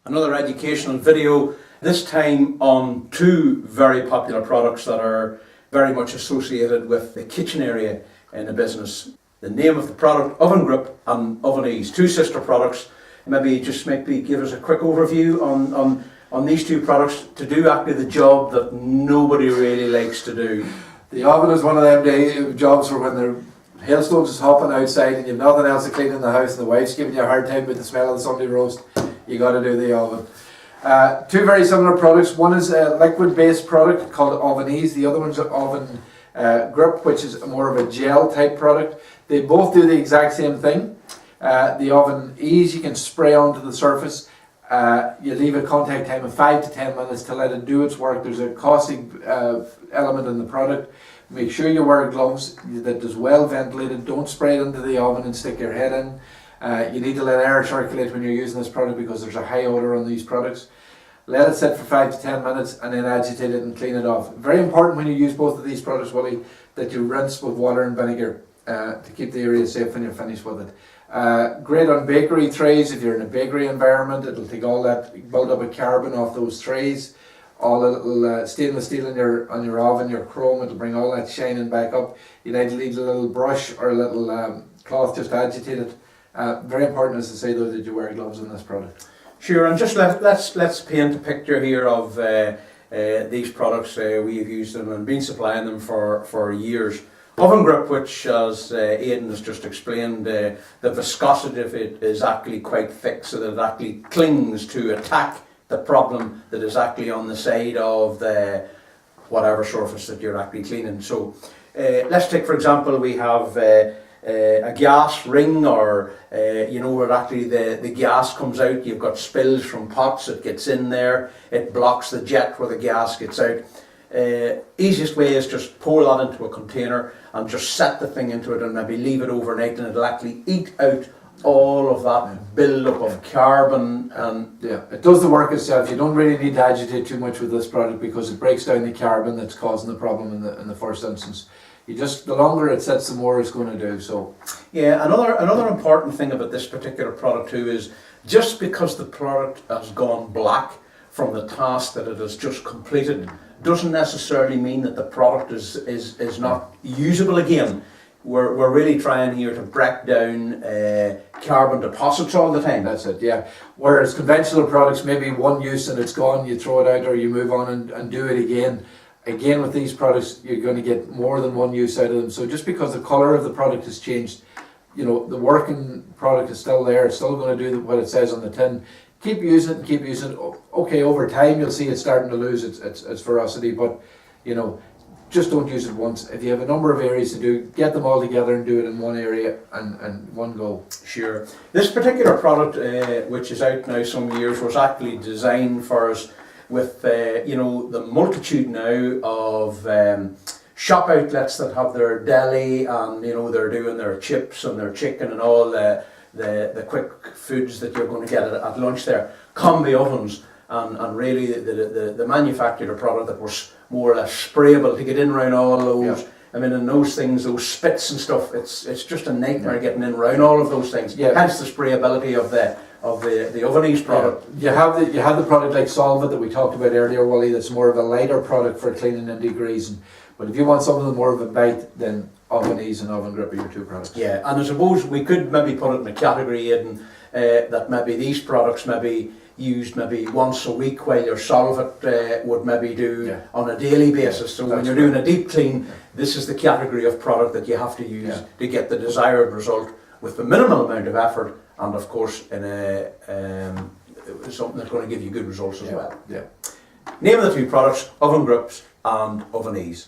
Another educational video, this time on two very popular products that are very much associated with the kitchen area in the business. The name of the product, OvenGrip and Oveneze, two sister products. Maybe give us a quick overview on these two products to do actually the job that nobody really likes to do. The oven is one of them jobs for when the hailstones is hopping outside and you've nothing else to clean in the house and the wife's giving you a hard time with the smell of the Sunday roast. You got to do the oven. Two very similar products. One is a liquid-based product called Oveneze. The other one's OvenGrip, which is more of a gel type product. They both do the exact same thing. The Oveneze you can spray onto the surface. You leave a contact time of 5 to 10 minutes to let it do its work. There's a caustic element in the product. Make sure you wear gloves that is well ventilated. Don't spray it into the oven and stick your head in. You need to let air circulate when you're using this product because there's a high odour on these products. Let it sit for 5 to 10 minutes and then agitate it and clean it off. Very important when you use both of these products, Willie, that you rinse with water and vinegar to keep the area safe when you're finished with it. Great on bakery trays. If you're in a bakery environment, it'll take all that build up of carbon off those trays. All the little stainless steel on your oven, your chrome, it'll bring all that shining back up. You need a little brush or a little cloth just to agitate it. Very important, as I say, though, that you wear gloves on this product. Sure, and just let's paint a picture here of these products. We've used them and been supplying them for years. OvenGrip, which as Aidan has just explained, the viscosity of it is actually quite thick, so that it actually clings to attack the problem that is actually on the side of the whatever surface that you're actually cleaning. So let's take, for example, we have a gas ring, or where actually the gas comes out. You've got spills from pots, it gets in there, it blocks the jet where the gas gets out. Easiest way is just pour that into a container and just set the thing into it and maybe leave it overnight, and it'll actually eat out all of that build-up of carbon. And yeah, it does the work itself. You don't really need to agitate too much with this product because it breaks down the carbon that's causing the problem in the first instance. The longer it sits, the more it's going to do. So yeah, another important thing about this particular product too is just because the product has gone black from the task that it has just completed doesn't necessarily mean that the product is not usable again. We're really trying here to break down carbon deposits all the time. That's it, yeah. Whereas conventional products, maybe one use and it's gone, you throw it out or you move on and do it again. Again, with these products, you're going to get more than one use out of them. So just because the colour of the product has changed, the working product is still there. It's still going to do what it says on the tin. Keep using it and keep using it. Okay, over time you'll see it starting to lose its ferocity, but just don't use it once. If you have a number of areas to do, get them all together and do it in one area and one go. Sure. This particular product, which is out now some years, was actually designed for us with the multitude now of shop outlets that have their deli, and they're doing their chips and their chicken and all the quick foods that you're going to get at lunch there. Combi ovens, and really the manufactured product that was more or less sprayable to get in around all those. Yeah. I mean, and those things, those spits and stuff, it's just a nightmare getting in around all of those things. Yeah. Hence the sprayability of the Oveneze product. Yeah. You have the product like Solvit that we talked about earlier, Wally, that's more of a lighter product for cleaning and degreasing. But if you want something more of a bite, then Oveneze and OvenGrip are your two products. Yeah, and I suppose we could maybe put it in a category that maybe these products maybe used maybe once a week, while your Solvit would maybe do on a daily basis. So when you're doing a deep clean, this is the category of product that you have to use to get the desired result with the minimal amount of effort, and of course in something that's going to give you good results as well. Yeah. Name of the two products, OvenGrips and Oveneze.